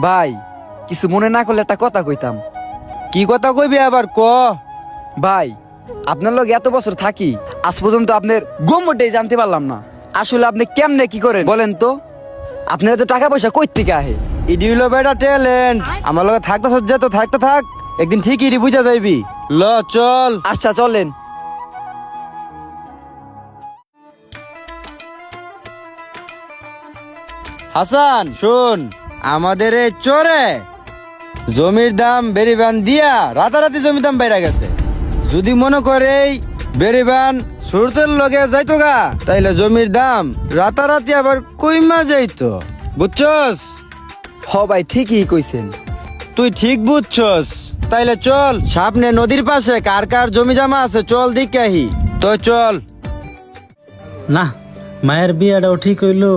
ভাই কিছু মনে না করলে একটা কথা কইতাম। কি কথা কইবি আবার ক। ভাই আপনার লগে এত বছর থাকি, আজ পর্যন্ত আপনার গোমটাই জানতে পারলাম না। আসলে আপনি কেমনে কি করেন বলেন তো? আপনার তো টাকা পয়সা কই থেকে আহে? ইডি হলো বেটা ট্যালেন্ট। আমার লগে থাকতে সজ্জা তো থাকতে থাক, একদিন ঠিকই ইডি বুঝা যাইবি। ল চল। আচ্ছা চলেন। হাসান শোন, আমাদের এই চরে জমির দাম বেরিবান দিয়া রাতারাতি জমির দাম বাইরা গেছে। যদি মনে করে এই বেরিবান সুরতের লগে যাইতো গা, তাইলে জমির দাম রাতারাতি আবার কইমা যাইতো, বুঝছস? হ ভাই ঠিকই কইছেন। তুই ঠিক বুঝছস। তাইলে চল, সামনে নদীর পাশে কার কার জমি জমা আছে চল দেখে আহি। তো চল। না, মায়ের বিয়াটাও ঠিক হইলো,